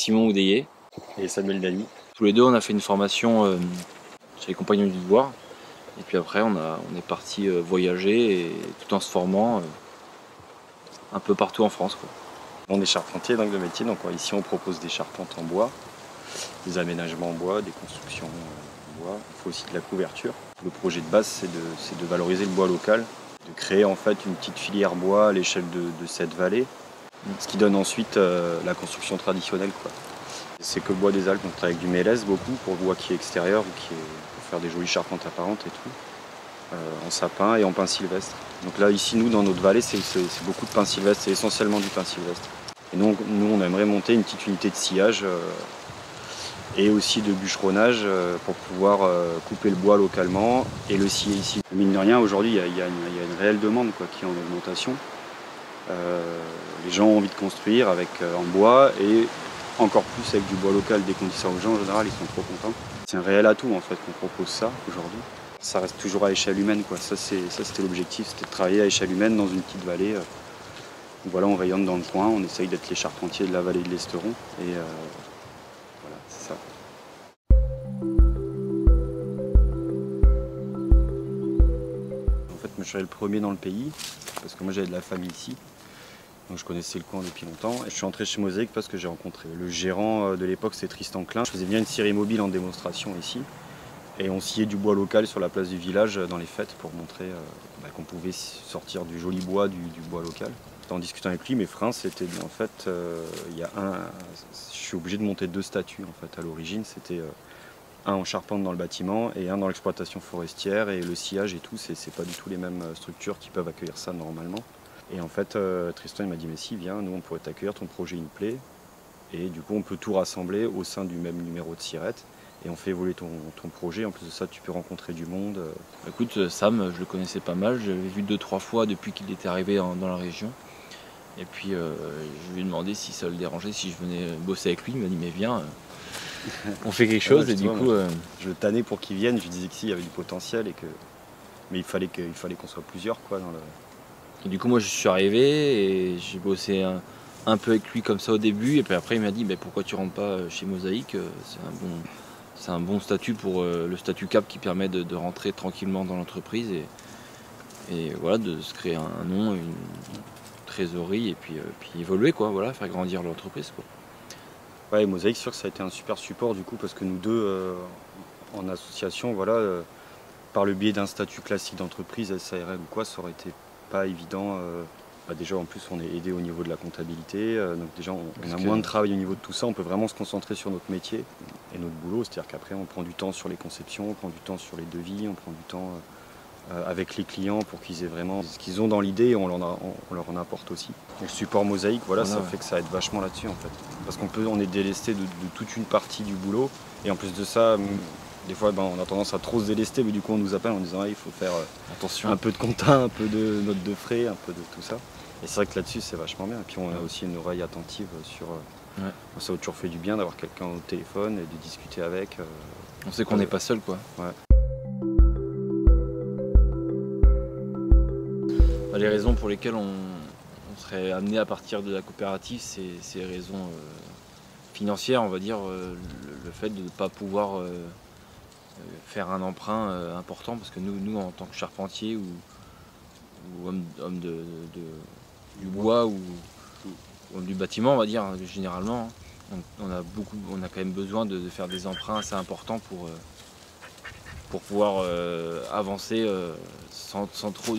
Simon Oudéier. Et Samuel Dany. Tous les deux, on a fait une formation chez les Compagnons du Devoir. Et puis après, on est parti voyager et tout en se formant un peu partout en France, quoi. On est charpentier donc de métier, donc ici on propose des charpentes en bois, des aménagements en bois, des constructions en bois. Il faut aussi de la couverture. Le projet de base, c'est de valoriser le bois local, de créer en fait une petite filière bois à l'échelle de cette vallée, ce qui donne ensuite la construction traditionnelle, quoi. C'est que le bois des Alpes, on travaille avec du mélèze beaucoup pour le bois qui est extérieur ou pour faire des jolies charpentes apparentes et tout, en sapin et en pin sylvestre. Donc là ici nous dans notre vallée c'est beaucoup de pin sylvestre, c'est essentiellement du pin sylvestre. Et donc nous on aimerait monter une petite unité de sciage et aussi de bûcheronnage pour pouvoir couper le bois localement et le scier ici. Mine de rien aujourd'hui il y a une réelle demande, quoi, qui est en augmentation. Les gens ont envie de construire en bois et encore plus avec du bois local. Dès qu'on dit ça aux gens, en général, ils sont trop contents. C'est un réel atout en fait qu'on propose ça aujourd'hui. Ça reste toujours à échelle humaine, quoi. Ça c'était l'objectif, c'était de travailler à échelle humaine dans une petite vallée. Voilà, on rayonne dans le coin, on essaye d'être les charpentiers de la vallée de l'Esteron. Et voilà, c'est ça. En fait, moi je suis le premier dans le pays, parce que moi j'avais de la famille ici. Donc je connaissais le coin depuis longtemps et je suis entré chez Mosaïque parce que j'ai rencontré le gérant de l'époque, c'était Tristan Klein. Je faisais bien une scierie mobile en démonstration ici et on sciait du bois local sur la place du village dans les fêtes pour montrer qu'on pouvait sortir du joli bois, du bois local. En discutant avec lui, mes freins, c'était en fait, je suis obligé de monter 2 statuts en fait à l'origine. C'était un en charpente dans le bâtiment et un dans l'exploitation forestière, et le sciage et tout, c'est pas du tout les mêmes structures qui peuvent accueillir ça normalement. Et en fait, Tristan il m'a dit mais si, viens, nous on pourrait t'accueillir, ton projet il me plaît. Et du coup on peut tout rassembler au sein du même numéro de SIRET et on fait évoluer ton projet. En plus de ça, tu peux rencontrer du monde. Écoute, Sam, je le connaissais pas mal, je l'avais vu 2-3 fois depuis qu'il était arrivé dans la région. Et puis je lui ai demandé si ça le dérangeait, si je venais bosser avec lui. Il m'a dit mais viens, on fait quelque chose. Et du coup, je le tannais pour qu'il vienne, je lui disais que si, il y avait du potentiel mais il fallait qu'on soit plusieurs, quoi, dans le... Et du coup, moi je suis arrivé et j'ai bossé un peu avec lui comme ça au début. Et puis après, il m'a dit pourquoi tu rentres pas chez Mosaïque, c'est un bon statut pour le statut CAP qui permet de rentrer tranquillement dans l'entreprise et voilà, de se créer un nom, une trésorerie et puis évoluer, quoi, voilà, faire grandir l'entreprise, quoi. Ouais, Mosaïque, sûr que ça a été un super support du coup, parce que nous deux, en association, voilà, par le biais d'un statut classique d'entreprise, SARL ou quoi, ça aurait été pas évident. Déjà en plus on est aidé au niveau de la comptabilité, donc déjà on a moins de travail au niveau de tout ça, on peut vraiment se concentrer sur notre métier et notre boulot, c'est-à-dire qu'après on prend du temps sur les conceptions, on prend du temps sur les devis, on prend du temps avec les clients pour qu'ils aient vraiment ce qu'ils ont dans l'idée, et on leur en apporte aussi. Et le support Mosaïque, voilà, ça fait que ça aide vachement là-dessus en fait. Parce on est délesté de toute une partie du boulot, et en plus de ça, des fois on a tendance à trop se délester, mais du coup on nous appelle en disant il faut faire attention, un peu de compta, un peu de notes de frais, un peu de tout ça. Et c'est vrai que là-dessus c'est vachement bien. Et puis on a aussi une oreille attentive sur... Ça a toujours fait du bien d'avoir quelqu'un au téléphone et de discuter avec. On sait qu'on n'est pas seul, quoi. Ouais. Les raisons pour lesquelles on serait amené à partir de la coopérative, c'est raisons financières, on va dire, le fait de ne pas pouvoir faire un emprunt important, parce que nous en tant que charpentier ou homme du bois ou du bâtiment, on va dire, généralement, on a quand même besoin de faire des emprunts assez importants pour pouvoir avancer sans trop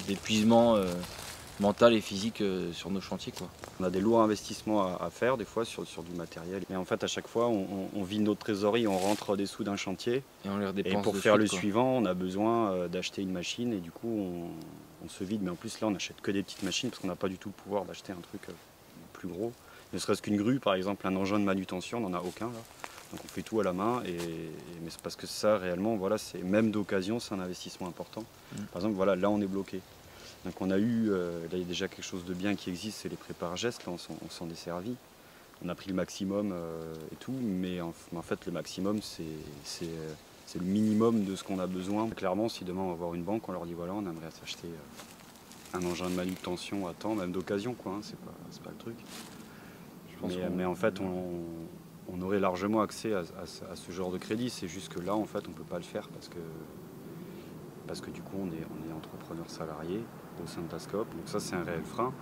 d'épuisement mental et physique sur nos chantiers, quoi. On a des lourds investissements à faire des fois sur du matériel. Mais en fait à chaque fois on vide notre trésorerie, on rentre des sous d'un chantier. Et on les redépense. Et pour faire le suivant, on a besoin d'acheter une machine, et du coup on se vide. Mais en plus là on n'achète que des petites machines parce qu'on n'a pas du tout le pouvoir d'acheter un truc plus gros. Ne serait-ce qu'une grue par exemple, un engin de manutention, on n'en a aucun là. Donc on fait tout à la main, mais c'est parce que ça réellement, voilà, c'est même d'occasion, c'est un investissement important. Par exemple, voilà, là on est bloqué. Donc on a eu, là il y a déjà quelque chose de bien qui existe, c'est les prépares gestes, là on s'en est servi. On a pris le maximum et tout, mais en fait le maximum c'est le minimum de ce qu'on a besoin. Clairement, si demain on va voir une banque, on leur dit voilà, on aimerait s'acheter un engin de manutention à temps, même d'occasion, quoi, hein, c'est pas le truc. Je pense mais en fait, on aurait largement accès à ce genre de crédit. C'est juste que là, en fait, on ne peut pas le faire parce que du coup, on est entrepreneur salarié au sein de Tascope. Donc ça, c'est un réel frein.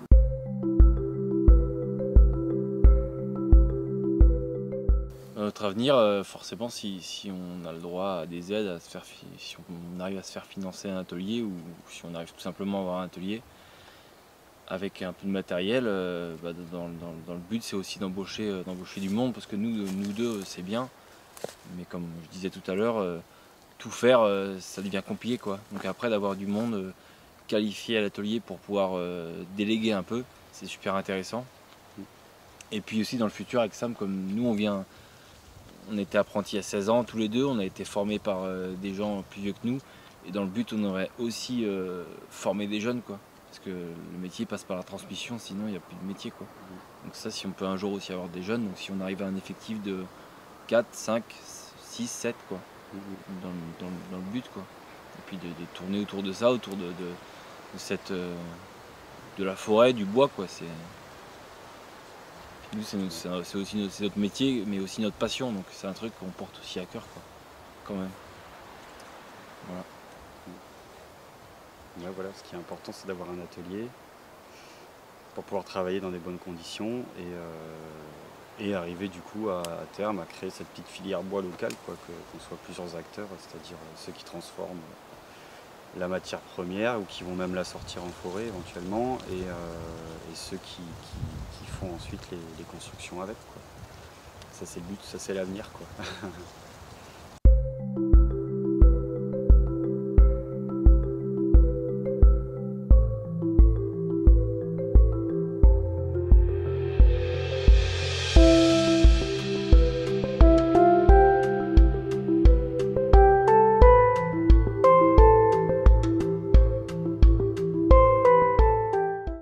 Notre avenir, forcément, si on a le droit à des aides, si on arrive à se faire financer un atelier ou si on arrive tout simplement à avoir un atelier avec un peu de matériel, dans le but c'est aussi d'embaucher du monde parce que nous deux c'est bien, mais comme je disais tout à l'heure, tout faire ça devient compliqué quoi. Donc après d'avoir du monde qualifié à l'atelier pour pouvoir déléguer un peu, c'est super intéressant. Et puis aussi dans le futur avec Sam, comme nous on était apprentis à 16 ans tous les deux, on a été formés par des gens plus vieux que nous, et dans le but on aurait aussi formé des jeunes quoi. Parce que le métier passe par la transmission, sinon il n'y a plus de métier quoi. Donc ça, si on peut un jour aussi avoir des jeunes, donc si on arrive à un effectif de 4, 5, 6, 7 quoi, dans le but quoi. Et puis de tourner autour de ça, autour de la forêt, du bois quoi. Nous c'est aussi notre métier, mais aussi notre passion, donc c'est un truc qu'on porte aussi à cœur quoi, quand même. Voilà. Là, voilà, ce qui est important, c'est d'avoir un atelier pour pouvoir travailler dans des bonnes conditions et arriver du coup à terme à créer cette petite filière bois locale, quoi, qu'on soit plusieurs acteurs, c'est-à-dire ceux qui transforment la matière première ou qui vont même la sortir en forêt éventuellement et ceux qui font ensuite les constructions avec, quoi. Ça c'est le but, ça c'est l'avenir quoi.